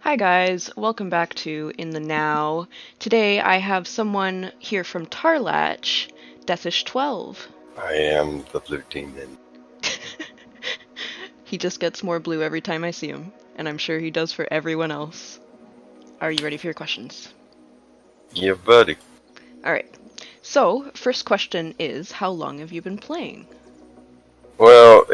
Hi guys, welcome back to In the Now. Today I have someone here from Tarlach, Deathish12. I am the blue demon. He just gets more blue every time I see him, and I'm sure he does for everyone else. Are you ready for your questions? Yeah, buddy. Alright, so first question is, how long have you been playing? Well,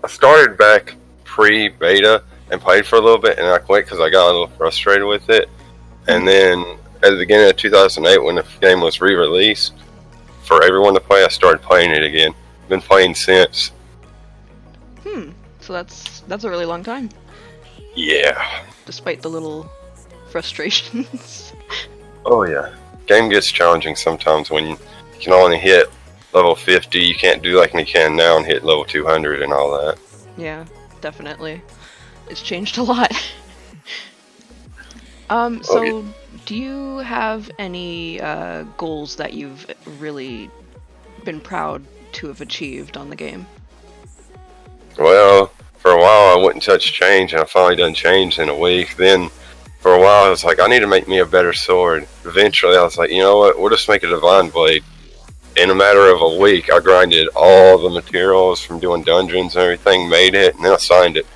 I started back pre-beta and played for a little bit, and I quit because I got a little frustrated with it. And then at the beginning of 2008, when the game was re-released for everyone to play, I started playing it again. Been playing since. So that's a really long time, Yeah. despite the little frustrations. Oh yeah. Game gets challenging sometimes when you can only hit level 50. You can't do like you can now and hit level 200 and all that. Yeah, definitely. It's changed a lot. So do you have any goals that you've really been proud to have achieved on the game? Well, for a while I wouldn't touch change, and I finally done change in a week. Then for a while I was like, I need to make me a better sword. Eventually I was like, you know what, we'll just make a divine blade. In a matter of a week I grinded all the materials from doing dungeons and everything, made it, and then I signed it.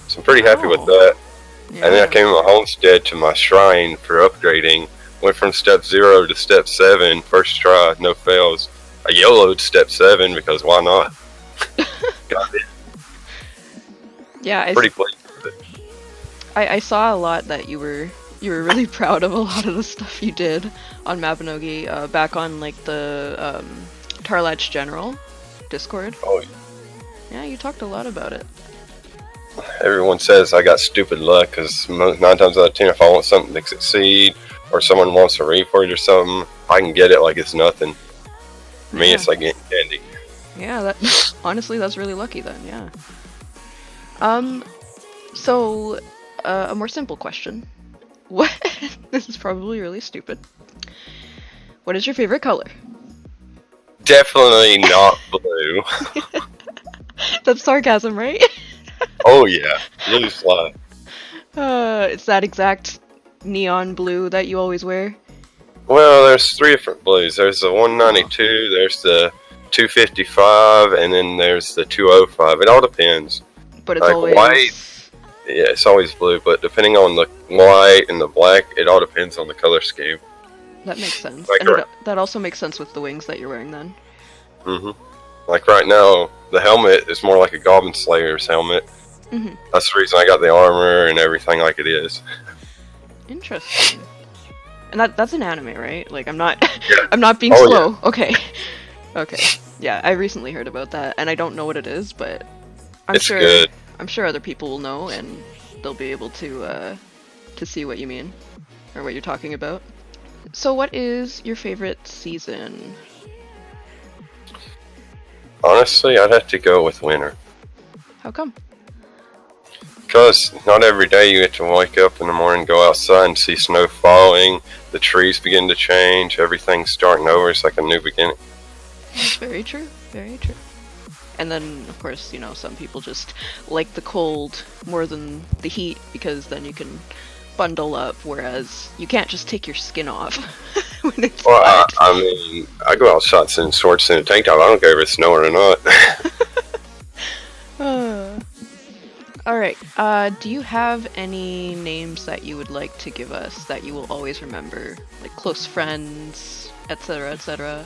So I'm pretty happy with Wow. that. Yeah. And then I came to my homestead to my shrine for upgrading. Went from step 0 to step 7, first try, no fails. I YOLO'd step 7 because why not? Got it. Yeah, Pretty pleased with it. I saw a lot that you were really proud of a lot of the stuff you did on Mabinogi, back on like the Tarlach General Discord. Oh, Yeah, you talked a lot about it. everyone says I got stupid luck because 9 times out of 10, if I want something to succeed or someone wants a reforge or something, I can get it like it's nothing. For me, Yeah. it's like getting candy. Yeah, that honestly, that's really lucky then, yeah. So, a more simple question. What? This is probably really stupid. What is your favorite color? Definitely not blue. That's sarcasm, right? Oh yeah, blue fly. It's that exact neon blue that you always wear. Well, there's 3 different blues. There's the 192, there's the 255, and then there's the 205. It all depends. But it's Like always... white, yeah, it's always blue, but depending on the white and the black, it all depends on the color scheme. That makes sense. Like, And that also makes sense with the wings that you're wearing then. Like right now, the helmet is more like a Goblin Slayer's helmet. That's the reason I got the armor and everything like it is. Interesting. And that's an anime, right? Like, I'm not... Yeah. I'm not being Oh, slow. yeah. Okay. Okay. Yeah, I recently heard about that, and I don't know what it is, but It's good. I'm sure other people will know, and they'll be able to see what you mean, or what you're talking about. So what is your favorite season? Honestly, I'd have to go with winter. How come? Because not every day you get to wake up in the morning, go outside and see snow falling, the trees begin to change, everything's starting over, it's like a new beginning. That's very true. Very true. And then, of course, you know, some people just like the cold more than the heat because then you can bundle up, whereas you can't just take your skin off when it's Well, hot. I mean, I go outside in shorts and a tank top, I don't care if it's snowing or not. Alright, do you have any names that you would like to give us that you will always remember? Like close friends, etc., etc.?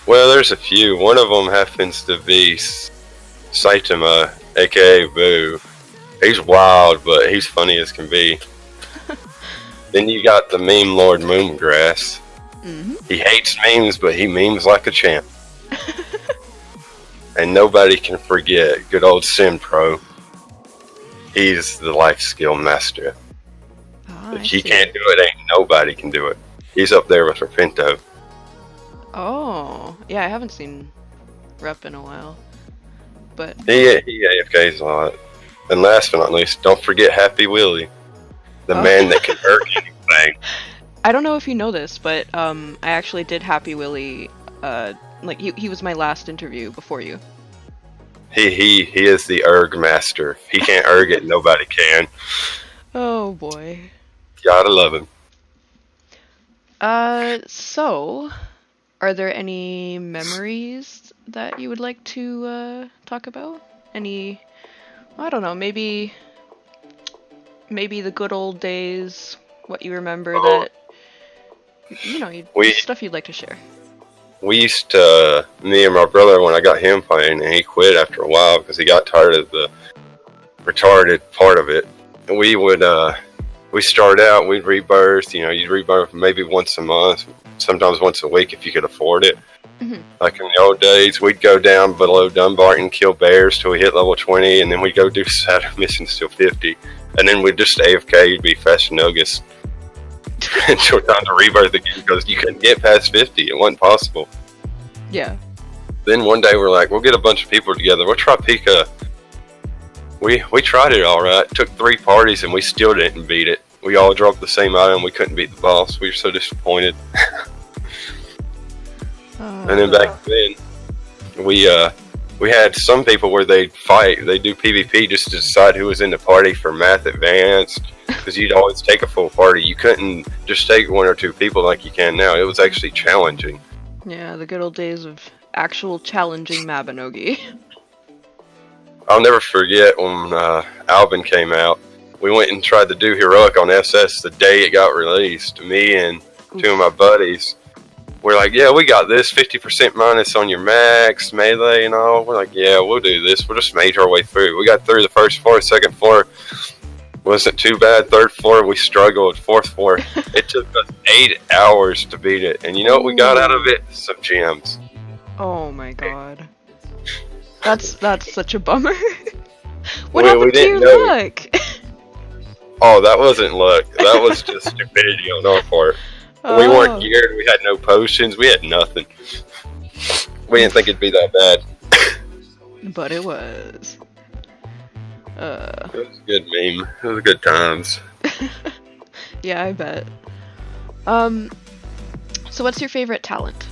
Well, there's a few. One of them happens to be Saitama, aka Boo. He's wild, but he's funny as can be. Then you got the meme lord Moongrass. He hates memes, but he memes like a champ. And nobody can forget good old Pro. He's the life skill master. Ah, If I he see. can't do it, ain't nobody can do it. He's up there with Repento. Oh, yeah, I haven't seen Rep in a while. But He AFKs a lot. And last but not least, don't forget Happy Willie. The Oh. man that can hurt anything. I don't know if you know this, but I actually did Happy Willie, like he was my last interview before you. He is the erg master. If he can't erg it, nobody can. Oh boy. Gotta love him. So, are there any memories that you would like to talk about? Any, I don't know, maybe the good old days, what you remember Oh, that, you know, we stuff you'd like to share. we used to, me and my brother, when I got him playing, and he quit after a while because he got tired of the retarded part of it. And we start out, we'd rebirth, you'd rebirth maybe once a month, sometimes once a week if you could afford it. Mhm. Like in the old days, we'd go down below Dumbarton, kill bears till we hit level 20, and then we'd go do shadow missions till 50. And then we'd just AFK, you'd be Fashionogus until time to rebirth again because you couldn't get past 50. It wasn't possible. Yeah. Then one day we're like, we'll get a bunch of people together. We'll try Pika. We tried it all right. Took 3 parties and we still didn't beat it. We all dropped the same item. We couldn't beat the boss. We were so disappointed. And then back then, we had some people where they'd fight. They do PvP just to decide who was in the party for Math Advanced. Because you'd always take a full party. You couldn't just take 1 or 2 people like you can now. It was actually challenging. Yeah, the good old days of actual challenging Mabinogi. I'll never forget when Alvin came out. We went and tried to do Heroic on SS the day it got released. Me and 2 of my buddies. We're like, yeah, we got this. 50% minus on your max, melee and all. We're like, yeah, we'll do this. We'll just mage our way through. We got through the first floor, second floor. Wasn't too bad. Third floor, we struggled. Fourth floor, it took us 8 hours to beat it. And you know what we got out of it? Some gems. Oh my god. That's such a bummer. What happened to your luck? Oh, that wasn't luck. That was just stupidity on our part. We weren't geared. We had no potions. We had nothing. We didn't think it'd be that bad. But it was. It was a good meme. It was good times. Yeah, I bet. So what's your favorite talent?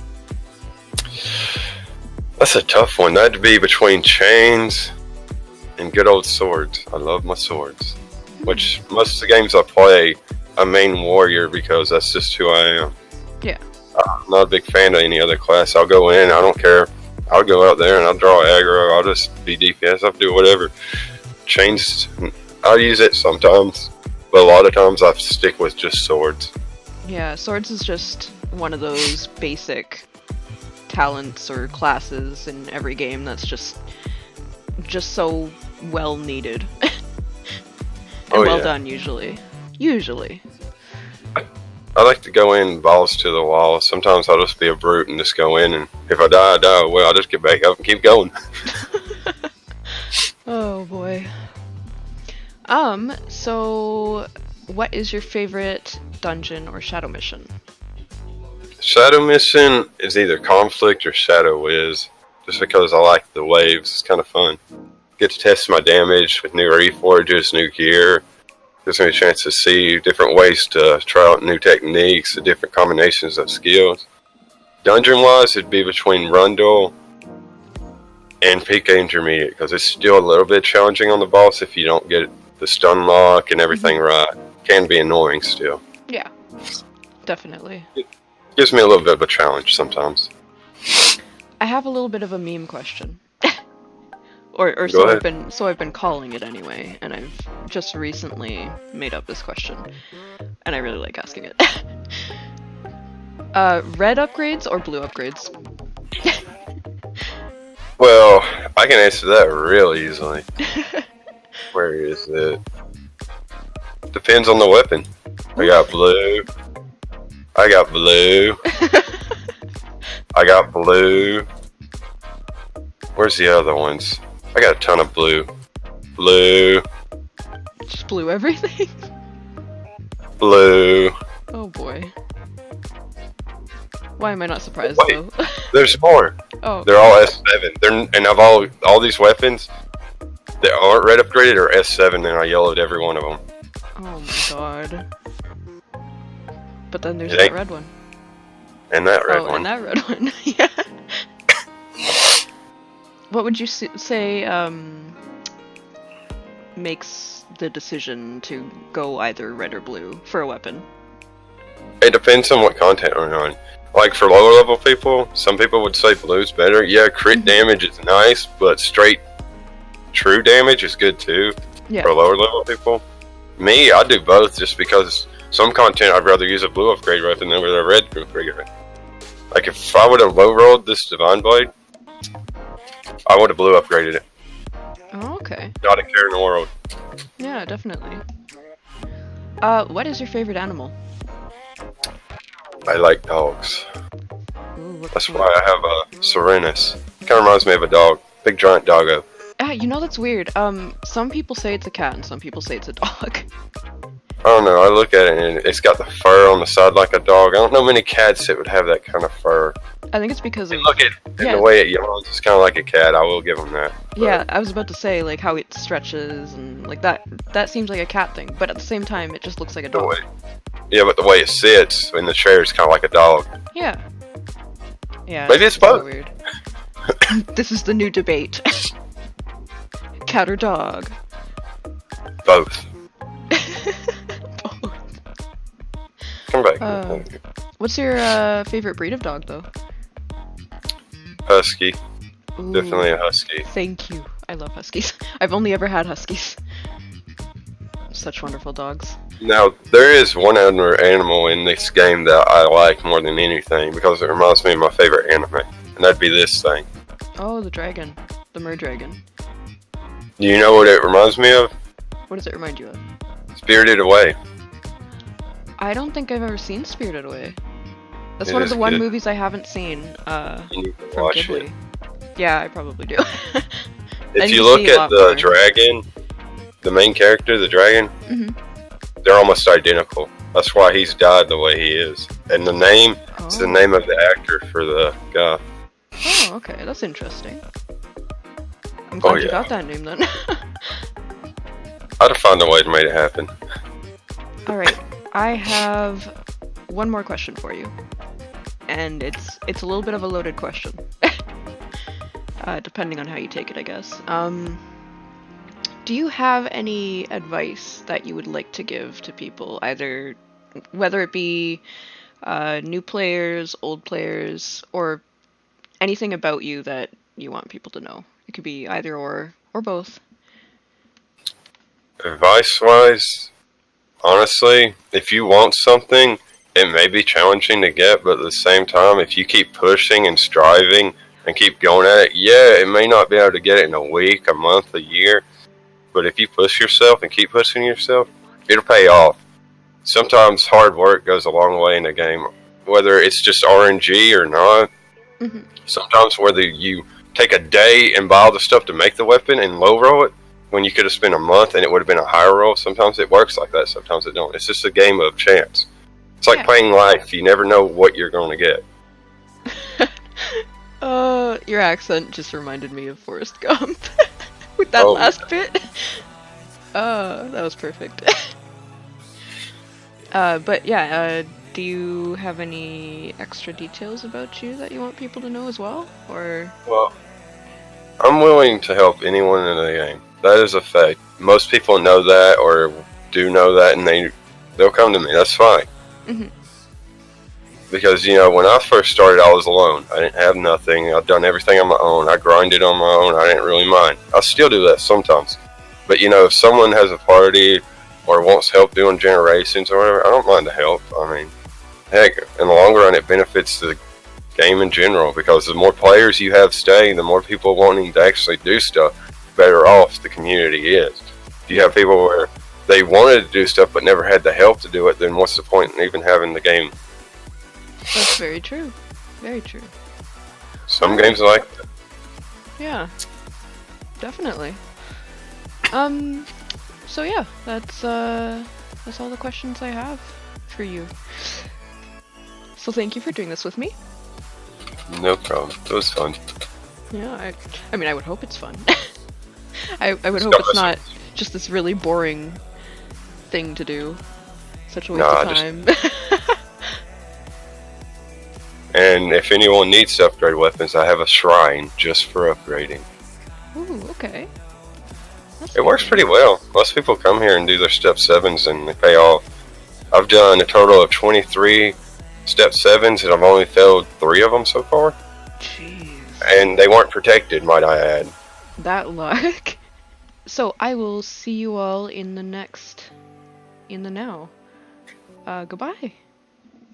That's a tough one. That'd be between chains and good old swords. I love my swords. Which most of the games I play, I'm main warrior because that's just who I am. Yeah. I'm not a big fan of any other class. I'll go in, I don't care. I'll go out there and I'll draw aggro. I'll just be DPS. I'll do whatever. Chains, I'll use it sometimes, but a lot of times I stick with just swords. Yeah, swords is just one of those basic talents or classes in every game that's just so well needed. And well done, usually. I like to go in balls to the wall. Sometimes I'll just be a brute and just go in, and if I die, I die. Well, I'll just get back up and keep going. Oh boy. So what is your favorite dungeon or shadow mission? Shadow mission is either Conflict or Shadow Wiz, just because I like the waves. It's kind of fun. Get to test my damage with new reforges, new gear. Gives me a chance to see different ways to try out new techniques, the different combinations of skills. Dungeon-wise, it'd be between Rundle and Pika Intermediate, because it's still a little bit challenging on the boss if you don't get the stun lock and everything right. Can be annoying still. Yeah, definitely. It gives me a little bit of a challenge sometimes. I have a little bit of a meme question. Or so I've been calling it anyway, and I've just recently made up this question, and I really like asking it. Red upgrades or blue upgrades? Well, I can answer that real easily. Where is it? Depends on the weapon. I got blue. I got blue. I got blue. Where's the other ones? I got a ton of blue. Blue. Just blue everything? Blue. Oh boy. Why am I not surprised though? There's more. Oh. They're all S7. And of all these weapons that aren't red upgraded are S7, and I yellowed every one of them. Oh my god. But then there's that red one. And that red one. And that red one. Yeah. What would you say makes the decision to go either red or blue for a weapon? It depends on what content we're on. Like for lower level people, some people would say blue's better. Yeah, crit damage is nice, but straight true damage is good too. Yeah. For lower level people. Me, I do both just because some content I'd rather use a blue upgrade weapon than with a red upgrade weapon. Like if I would have low rolled this Divine Blade, I would have blue upgraded it. Oh, okay. Not a care in the world. Yeah, definitely. What is your favorite animal? I like dogs. Ooh, That's why I have a Serenus. Kind of reminds me of a dog. Big giant doggo. You know, that's weird. Some people say it's a cat and some people say it's a dog. I don't know, I look at it and it's got the fur on the side like a dog. I don't know many cats that would have that kind of fur. I think it's because of... And look at the way it yawns, it's kind of like a cat, I will give them that. But yeah, I was about to say, like, how it stretches and, like, that seems like a cat thing, but at the same time, it just looks like a dog. Yeah, but the way it sits in the chair is kind of like a dog. Yeah. Yeah. Maybe it's both. So weird. This is the new debate. Cat or dog? Both. Both. Come back. What's your favorite breed of dog, though? Husky. Ooh, Definitely a husky. thank you. I love huskies. I've only ever had huskies. Such wonderful dogs. Now, there is one other animal in this game that I like more than anything because it reminds me of my favorite anime, and that'd be this thing. Oh, the dragon. The merdragon. Do you know what it reminds me of? What does it remind you of? Spirited Away. I don't think I've ever seen Spirited Away. That's It one of is the one good. movies I haven't seen You need to from watch Ghibli. it. Yeah, I probably do. I If need you to look see a at lot the more. dragon, the main character, the dragon, Mhm. they're almost identical. That's why he's died the way he is. And the name is the Oh. name of the actor for the guy. Oh, okay, that's interesting. I'm glad you yeah. got that name then. I'd have found a way to make it happen. Alright, I have one more question for you. And it's a little bit of a loaded question. Depending on how you take it, I guess. Do you have any advice that you would like to give to people, either whether it be new players, old players, or anything about you that you want people to know? It could be either or both. Advice-wise, honestly, if you want something, it may be challenging to get, but at the same time, if you keep pushing and striving and keep going at it, yeah, it may not be able to get it in a week, a month, a year, but if you push yourself and keep pushing yourself, it'll pay off. Sometimes hard work goes a long way in a game, whether it's just RNG or not. Mm-hmm. Sometimes whether you take a day and buy all the stuff to make the weapon and low roll it, when you could have spent a month and it would have been a higher roll, sometimes it works like that, sometimes it don't. It's just a game of chance. It's like playing life. You never know what you're going to get. Your accent just reminded me of Forrest Gump. With that last bit. That was perfect. But yeah, do you have any extra details about you that you want people to know as well? Or... Well, I'm willing to help anyone in the game. That is a fact. Most people know that or do know that, and they'll come to me. That's fine. Mm-hmm. Because, you know, when I first started, I was alone. I didn't have nothing. I've done everything on my own. I grinded on my own. I didn't really mind. I still do that sometimes. But, you know, if someone has a party or wants help doing generations or whatever, I don't mind the help. I mean, heck, in the long run, it benefits the game in general, because the more players you have staying, the more people wanting to actually do stuff, better off the community is. If you have people where they wanted to do stuff but never had the help to do it, then what's the point in even having the game? That's very true. Very true. Some games are like that. Yeah. Definitely. So yeah, that's all the questions I have for you. So thank you for doing this with me. No problem. It was fun. Yeah, I mean, I would hope it's fun. I would hope it's not just this really boring thing to do. Such a waste of time. And if anyone needs to upgrade weapons, I have a shrine just for upgrading. Ooh, okay. That's It good works to pretty know. well. Most people come here and do their step 7s and they pay off. I've done a total of 23 step 7s and I've only failed 3 of them so far. Jeez. And they weren't protected, might I add. That luck. So I will see you all in the now. Goodbye.